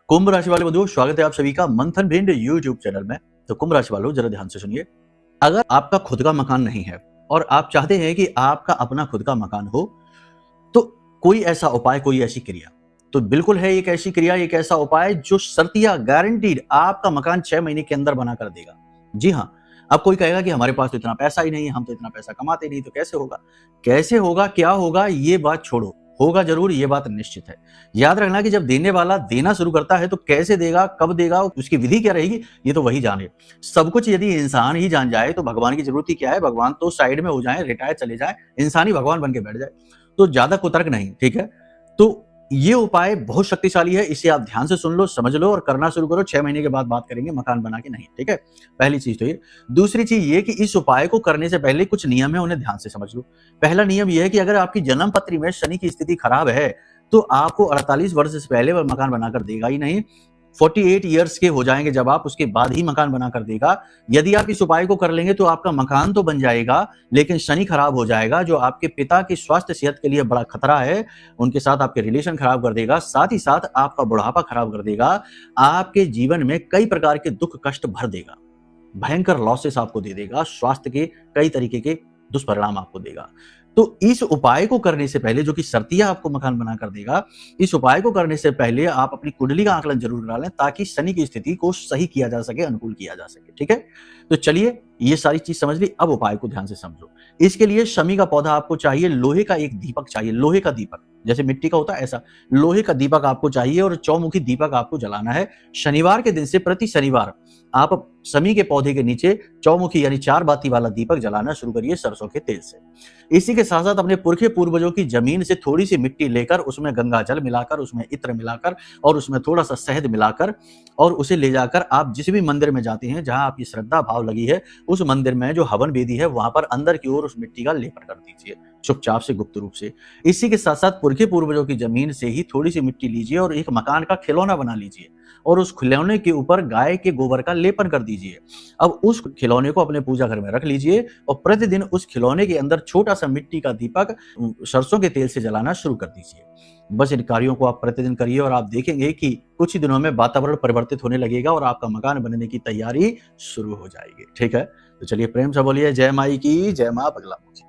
कुंभ राशि वाले बंधुओं, स्वागत है आप सभी का मंथन भिंड यूट्यूब चैनल में। तो कुंभ राशि वालों, जरा ध्यान से सुनिए। अगर आपका खुद का मकान नहीं है और आप चाहते हैं कि आपका अपना खुद का मकान हो, तो कोई ऐसा उपाय, कोई ऐसी क्रिया तो बिल्कुल है। एक ऐसी क्रिया, एक ऐसा उपाय जो शर्तिया गारंटीड आपका मकान 6 महीने के अंदर बनाकर देगा। जी हाँ। अब कोई कहेगा कि हमारे पास तो इतना पैसा ही नहीं है, हम तो इतना पैसा कमाते नहीं, तो कैसे होगा? कैसे होगा, क्या होगा, ये बात छोड़ो। होगा जरूर, ये बात निश्चित है। याद रखना कि जब देने वाला देना शुरू करता है तो कैसे देगा, कब देगा, उसकी विधि क्या रहेगी, ये तो वही जाने। सब कुछ यदि इंसान ही जान जाए तो भगवान की जरूरत ही क्या है? भगवान तो साइड में हो जाए, रिटायर चले जाए, इंसान ही भगवान बन के बैठ जाए। तो ज्यादा कुतर्क नहीं, ठीक है? तो ये उपाय बहुत शक्तिशाली है, इसे आप ध्यान से सुन लो, समझ लो और करना शुरू करो। 6 महीने के बाद बात करेंगे मकान बना के, नहीं, ठीक है? पहली चीज तो ये। दूसरी चीज ये कि इस उपाय को करने से पहले कुछ नियम है, उन्हें ध्यान से समझ लो। पहला नियम यह है कि अगर आपकी जन्म पत्री में शनि की स्थिति खराब है तो आपको 48 वर्ष से पहले वह मकान बनाकर देगा ही नहीं। 48 ईयर्स के हो जाएंगे जब आप, उसके बाद ही मकान बनाकर देगा। यदि आप इस उपाय को कर लेंगे तो आपका मकान तो बन जाएगा, लेकिन शनि खराब हो जाएगा, जो आपके पिता की स्वास्थ्य सेहत के लिए बड़ा खतरा है। उनके साथ आपके रिलेशन खराब कर देगा, साथ ही साथ आपका बुढ़ापा खराब कर देगा। आपके जीवन में कई प्रकार के दुख कष्ट भर देगा, भयंकर लॉसेस आपको दे देगा, स्वास्थ्य के कई तरीके के दुष्परिणाम आपको देगा। तो इस उपाय को करने से पहले, जो कि शर्तिया आपको मकान बना कर देगा, इस उपाय को करने से पहले आप अपनी कुंडली का आकलन जरूर करा लें, ताकि शनि की स्थिति को सही किया जा सके, अनुकूल किया जा सके, ठीक है? तो चलिए, ये सारी चीज समझ ली, अब उपाय को ध्यान से समझो। इसके लिए शमी का पौधा आपको चाहिए, लोहे का एक दीपक चाहिए, लोहे का दीपक, जैसे मिट्टी का होता है ऐसा लोहे का दीपक आपको चाहिए, और चौमुखी दीपक आपको जलाना है। शनिवार के दिन से प्रति शनिवार आप शमी के पौधे के नीचे चौमुखी यानी 4 बाती वाला दीपक जलाना शुरू करिए सरसों के तेल से। इसी के साथ साथ अपने पुरखे पूर्वजों की जमीन से थोड़ी सी मिट्टी लेकर, उसमें गंगा जल मिलाकर, उसमें इत्र मिलाकर और उसमें थोड़ा सा शहद मिलाकर, और उसे ले जाकर आप जिस भी मंदिर में जाते हैं जहां आपकी श्रद्धा भाव लगी है, उस मंदिर में जो हवन वेदी है वहां पर अंदर की ओर उस मिट्टी का लेपन कर दीजिए, चुपचाप से, गुप्त रूप से। इसी के साथ साथ पुरखे पूर्वजों की जमीन से ही थोड़ी सी मिट्टी लीजिए और एक मकान का खिलौना बना लीजिए, और उस खिलौने के ऊपर गाय के गोबर का लेपन कर दीजिए। अब उस खिलौने को अपने पूजा घर में रख लीजिए और प्रतिदिन उस खिलौने के अंदर छोटा सा मिट्टी का दीपक सरसों के तेल से जलाना शुरू कर दीजिए। बस इन कार्यों को आप प्रतिदिन करिए और आप देखेंगे कि कुछ ही दिनों में वातावरण परिवर्तित होने लगेगा और आपका मकान बनने की तैयारी शुरू हो जाएगी, ठीक है? तो चलिए, प्रेम से बोलिए जय माई की, जय मां बगलामुखी।